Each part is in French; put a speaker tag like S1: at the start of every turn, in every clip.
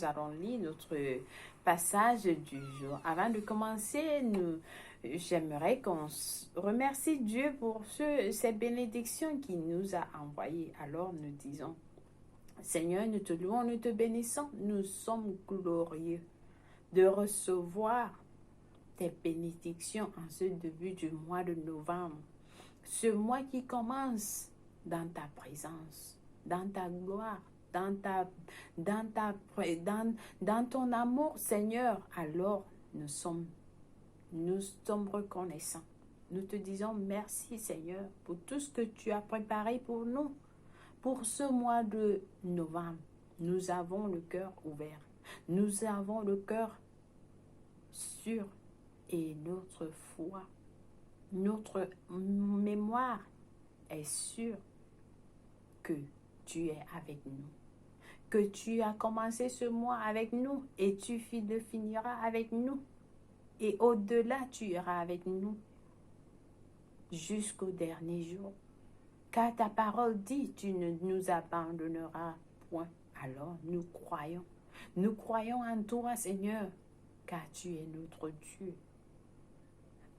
S1: Nous allons lire notre passage du jour. Avant de commencer, j'aimerais qu'on remercie Dieu pour ces bénédictions qu'il nous a envoyées. Alors nous disons, Seigneur, nous te louons, nous te bénissons. Nous sommes glorieux de recevoir tes bénédictions en ce début du mois de novembre. Ce mois qui commence dans ta présence, dans ta gloire, dans ton amour, Seigneur. Alors nous sommes reconnaissants. Nous te disons merci, Seigneur, pour tout ce que tu as préparé pour nous. Pour ce mois de novembre, nous avons le cœur ouvert. Nous avons le cœur sûr et notre foi, notre mémoire est sûre que tu es avec nous. Que tu as commencé ce mois avec nous et tu le finiras avec nous. Et au-delà, tu iras avec nous jusqu'au dernier jour. Car ta parole dit, tu ne nous abandonneras point. Alors nous croyons. Nous croyons en toi, Seigneur, car tu es notre Dieu.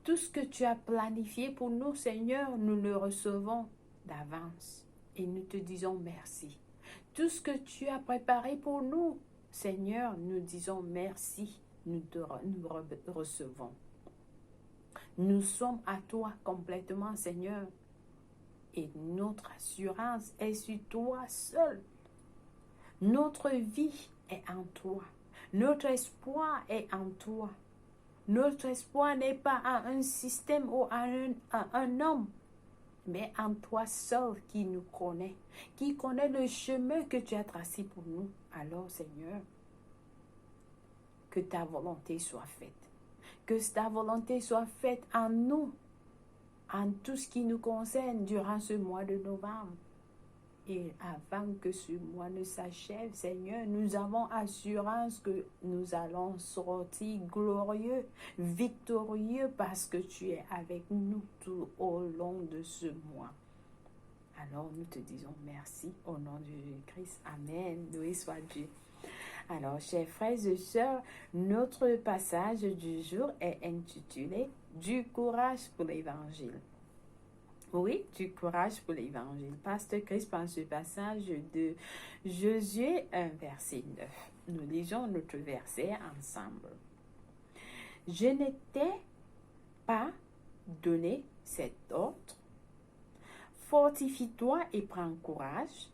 S1: Tout ce que tu as planifié pour nous, Seigneur, nous le recevons d'avance. Et nous te disons merci. Tout ce que tu as préparé pour nous, Seigneur, nous disons merci. Nous recevons. Nous sommes à toi complètement, Seigneur. Et notre assurance est sur toi seul. Notre vie est en toi. Notre espoir est en toi. Notre espoir n'est pas en un système ou en un homme, mais en toi seul qui nous connaît, qui connaît le chemin que tu as tracé pour nous. Alors, Seigneur, que ta volonté soit faite. Que ta volonté soit faite en nous, en tout ce qui nous concerne durant ce mois de novembre. Et avant que ce mois ne s'achève, Seigneur, nous avons assurance que nous allons sortir glorieux, victorieux, parce que tu es avec nous tout au long de ce mois. Alors nous te disons merci au nom de Jésus-Christ. Amen. Loué soit Dieu. Alors, chers frères et sœurs, notre passage du jour est intitulé « Du courage pour l'Évangile ». Oui, du courage pour l'Évangile. Pasteur Chris prend ce passage de Josué 1, verset 9. Nous lisons notre verset ensemble. « Je n'étais pas donné cet ordre. Fortifie-toi et prends courage.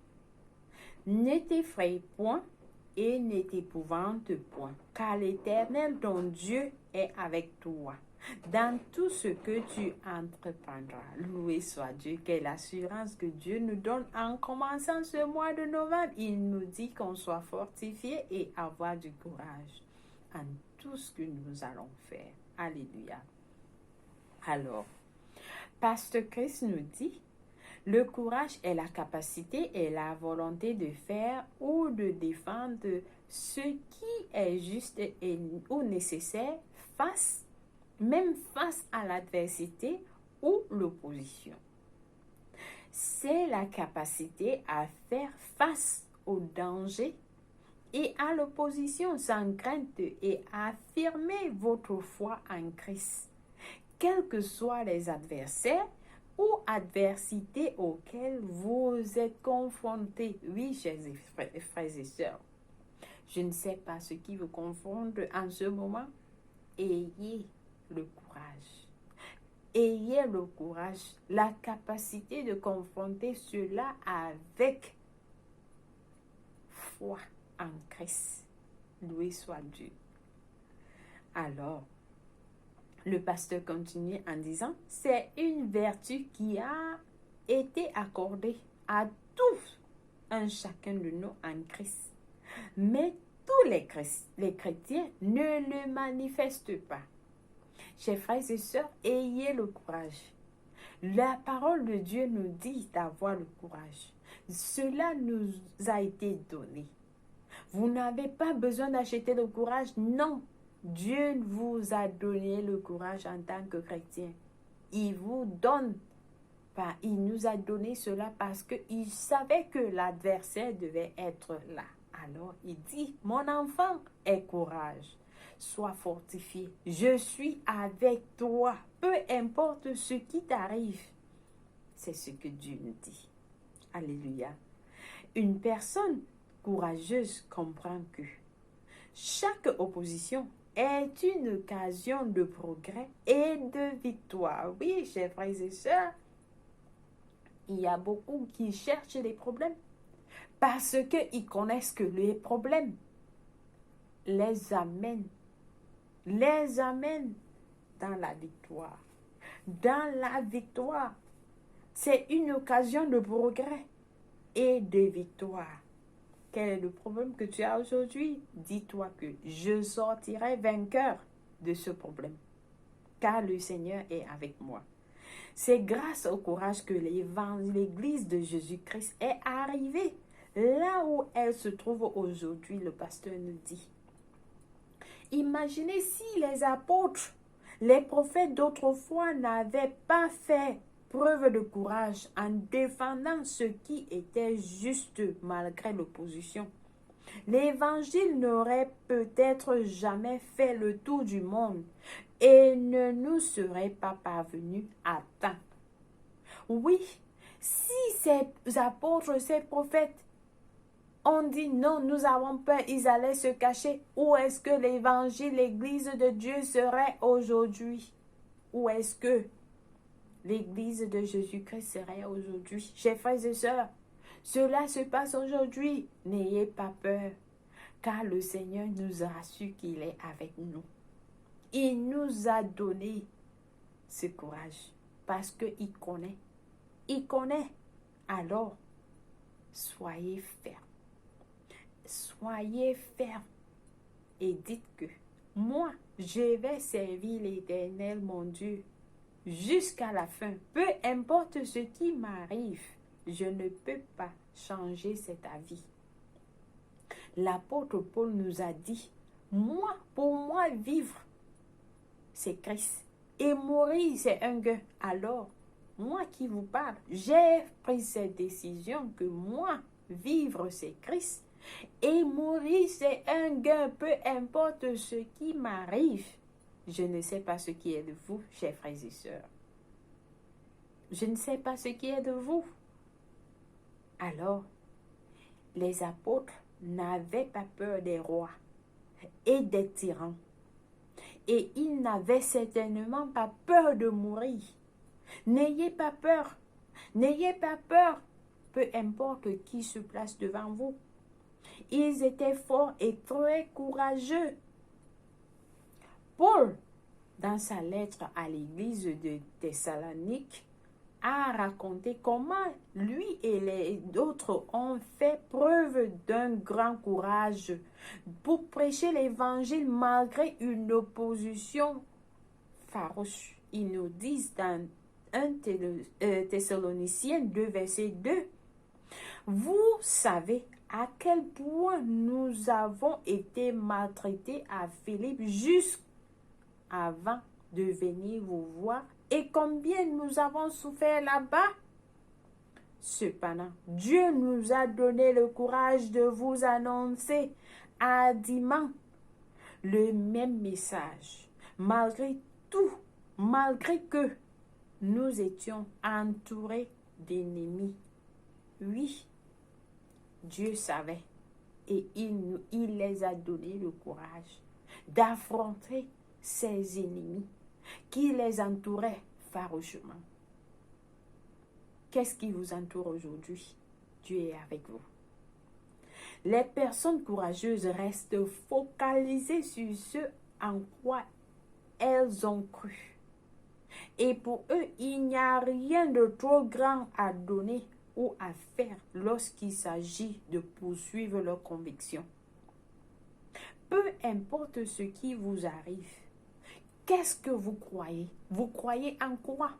S1: Ne t'effraie point et ne t'épouvante point, car l'Éternel, ton Dieu, est avec toi dans tout ce que tu entreprendras. » Loué soit Dieu. Quelle assurance que Dieu nous donne en commençant ce mois de novembre. Il nous dit qu'on soit fortifié et avoir du courage en tout ce que nous allons faire. Alléluia. Alors, Pasteur Chris nous dit, le courage est la capacité et la volonté de faire ou de défendre ce qui est juste ou nécessaire même face à l'adversité ou l'opposition. C'est la capacité à faire face au danger et à l'opposition sans crainte et à affirmer votre foi en Christ, quels que soient les adversaires ou adversités auxquelles vous êtes confrontés. Oui, chers frères et sœurs, je ne sais pas ce qui vous confronte en ce moment. Ayez le courage. Ayez le courage, la capacité de confronter cela avec foi en Christ. Loué soit Dieu. Alors, le pasteur continue en disant, c'est une vertu qui a été accordée à tous, un chacun de nous en Christ. Mais tous les chrétiens ne le manifestent pas. Chers frères et sœurs, ayez le courage. La parole de Dieu nous dit d'avoir le courage. Cela nous a été donné. Vous n'avez pas besoin d'acheter le courage, non. Dieu vous a donné le courage en tant que chrétien. Il vous donne pas. Il nous a donné cela parce qu'il savait que l'adversaire devait être là. Alors il dit, mon enfant, aie courage, sois fortifié, je suis avec toi, peu importe ce qui t'arrive. C'est ce que Dieu nous dit. Alléluia. Une personne courageuse comprend que chaque opposition est une occasion de progrès et de victoire. Oui, chers frères et sœurs, il y a beaucoup qui cherchent les problèmes parce qu'ils connaissent que les problèmes les amènent dans la victoire. Dans la victoire, c'est une occasion de progrès et de victoire. Quel est le problème que tu as aujourd'hui? Dis-toi que je sortirai vainqueur de ce problème, car le Seigneur est avec moi. C'est grâce au courage que l'Église de Jésus-Christ est arrivée là où elle se trouve aujourd'hui, le pasteur nous dit. Imaginez si les apôtres, les prophètes d'autrefois n'avaient pas fait preuve de courage en défendant ce qui était juste malgré l'opposition. L'évangile n'aurait peut-être jamais fait le tour du monde et ne nous serait pas parvenu à temps. Oui, si ces apôtres, ces prophètes ont dit non, nous avons peur, ils allaient se cacher. Où est-ce que l'évangile, l'église de Dieu serait aujourd'hui? Où est-ce que l'église de Jésus-Christ serait aujourd'hui? Chers frères et sœurs, cela se passe aujourd'hui. N'ayez pas peur, car le Seigneur nous rassure qu'il est avec nous. Il nous a donné ce courage parce qu'il connaît. Il connaît. Alors, soyez fermes. Soyez fermes et dites que moi, je vais servir l'Éternel, mon Dieu, jusqu'à la fin. Peu importe ce qui m'arrive, je ne peux pas changer cet avis. L'apôtre Paul nous a dit, pour moi, vivre, c'est Christ. Et mourir, c'est un gain. Alors, moi qui vous parle, j'ai pris cette décision que moi, vivre, c'est Christ. Et mourir, c'est un gain, peu importe ce qui m'arrive. Je ne sais pas ce qui est de vous, chers frères et sœurs. Je ne sais pas ce qui est de vous. Alors, les apôtres n'avaient pas peur des rois et des tyrans. Et ils n'avaient certainement pas peur de mourir. N'ayez pas peur. N'ayez pas peur, peu importe qui se place devant vous. Ils étaient forts et très courageux. Paul, dans sa lettre à l'église de Thessalonique, a raconté comment lui et les autres ont fait preuve d'un grand courage pour prêcher l'évangile malgré une opposition farouche. Ils nous disent dans 1 Thessaloniciens 2, verset 2, « Vous savez à quel point nous avons été maltraités à Philippe jusqu'avant de venir vous voir et combien nous avons souffert là-bas. Cependant, Dieu nous a donné le courage de vous annoncer ardemment le même message, malgré tout, malgré que nous étions entourés d'ennemis. Oui, Dieu savait et il les a donné le courage d'affronter ses ennemis qui les entouraient farouchement. Qu'est-ce qui vous entoure aujourd'hui? Dieu est avec vous. Les personnes courageuses restent focalisées sur ce en quoi elles ont cru. Et pour eux, il n'y a rien de trop grand à donner ou à faire lorsqu'il s'agit de poursuivre leurs convictions. Peu importe ce qui vous arrive, qu'est-ce que vous croyez? Vous croyez en quoi?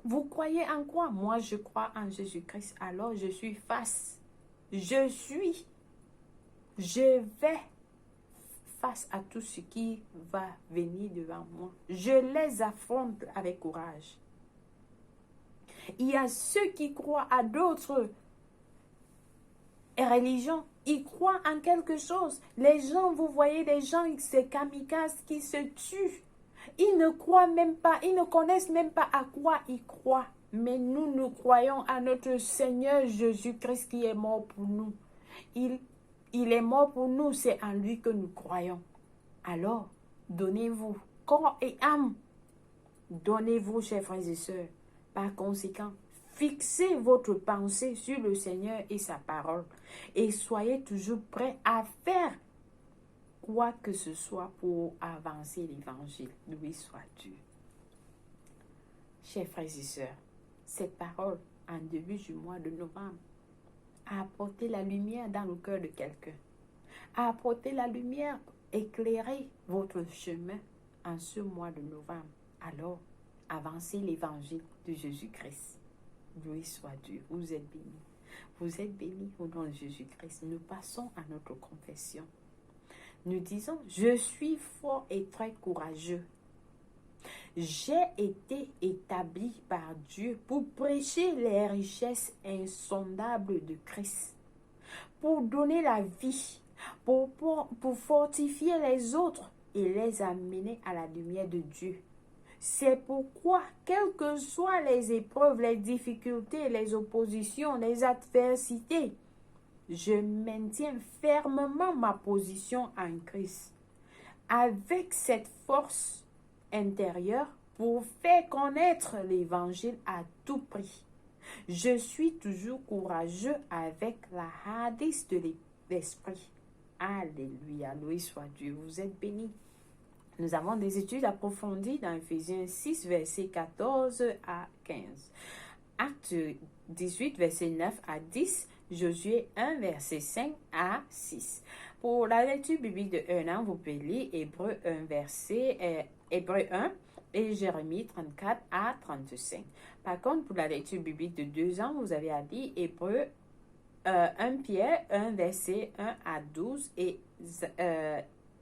S1: Vous croyez en quoi? Moi, je crois en Jésus-Christ. Alors, je suis face. Je vais face à tout ce qui va venir devant moi. Je les affronte avec courage. Il y a ceux qui croient à d'autres religion. Ils croient en quelque chose. Les gens, vous voyez, les gens, ces kamikazes qui se tuent. Ils ne croient même pas, ils ne connaissent même pas à quoi ils croient. Mais nous, nous croyons à notre Seigneur Jésus-Christ qui est mort pour nous. Il est mort pour nous, c'est en lui que nous croyons. Alors, donnez-vous corps et âme. Donnez-vous, chers frères et sœurs. Par conséquent, fixez votre pensée sur le Seigneur et sa parole. Et soyez toujours prêts à faire quoi que ce soit pour avancer l'évangile. Loué soit Dieu. Chers frères et sœurs, cette parole, en début du mois de novembre, a apporté la lumière dans le cœur de quelqu'un. A apporté la lumière, éclairer votre chemin en ce mois de novembre. Alors, avancez l'évangile de Jésus-Christ. Loué soit Dieu. Vous êtes bénis. Vous êtes bénis au nom de Jésus-Christ. Nous passons à notre confession. Nous disons, je suis fort et très courageux. J'ai été établi par Dieu pour prêcher les richesses insondables de Christ, pour donner la vie, pour fortifier les autres et les amener à la lumière de Dieu. C'est pourquoi, quelles que soient les épreuves, les difficultés, les oppositions, les adversités, je maintiens fermement ma position en Christ, avec cette force intérieure pour faire connaître l'évangile à tout prix. Je suis toujours courageux avec la hardiesse de l'esprit. Alléluia, loué soit Dieu, vous êtes bénis. Nous avons des études approfondies dans Ephésiens 6, versets 14 à 15. Acte 18, verset 9 à 10. Josué 1, verset 5 à 6. Pour la lecture biblique de 1 an, vous pouvez lire Hébreu 1, Hébreu 1 et Jérémie 34 à 35. Par contre, pour la lecture biblique de 2 ans, vous avez à lire Hébreu 1 Pierre 1, verset 1 à 12 et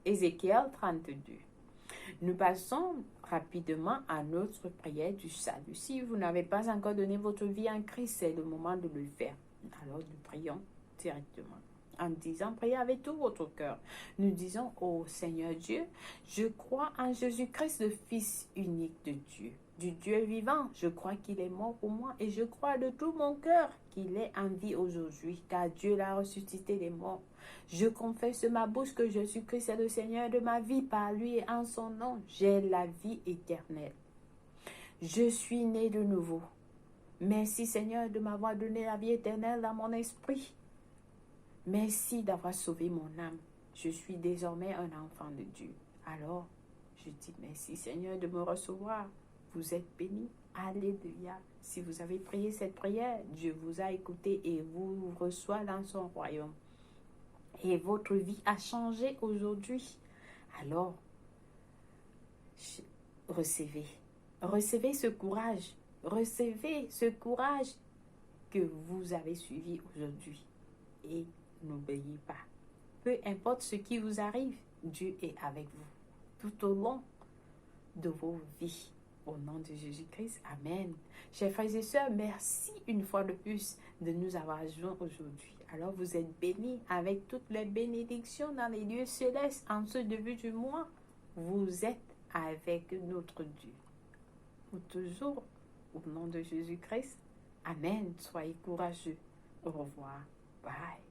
S1: Ézéchiel 32. Nous passons rapidement à notre prière du salut. Si vous n'avez pas encore donné votre vie en Christ, c'est le moment de le faire. Alors nous prions directement en disant, priez avec tout votre cœur. Nous disons, ô Seigneur Dieu, je crois en Jésus-Christ, le Fils unique de Dieu, du Dieu vivant. Je crois qu'il est mort pour moi et je crois de tout mon cœur qu'il est en vie aujourd'hui, car Dieu l'a ressuscité des morts. Je confesse de ma bouche que Jésus-Christ est le Seigneur de ma vie. Par lui et en son nom, j'ai la vie éternelle. Je suis né de nouveau. Merci Seigneur de m'avoir donné la vie éternelle dans mon esprit. Merci d'avoir sauvé mon âme. Je suis désormais un enfant de Dieu. Alors, je dis merci Seigneur de me recevoir. Vous êtes bénis. Alléluia. Si vous avez prié cette prière, Dieu vous a écouté et vous reçoit dans son royaume. Et votre vie a changé aujourd'hui. Alors, recevez. Recevez ce courage. Recevez ce courage que vous avez suivi aujourd'hui. Et n'oubliez pas, peu importe ce qui vous arrive, Dieu est avec vous tout au long de vos vies. Au nom de Jésus-Christ, Amen. Chers frères et sœurs, merci une fois de plus de nous avoir joints aujourd'hui. Alors vous êtes bénis avec toutes les bénédictions dans les lieux célestes en ce début du mois. Vous êtes avec notre Dieu. Pour toujours, au nom de Jésus-Christ, Amen. Soyez courageux. Au revoir. Bye.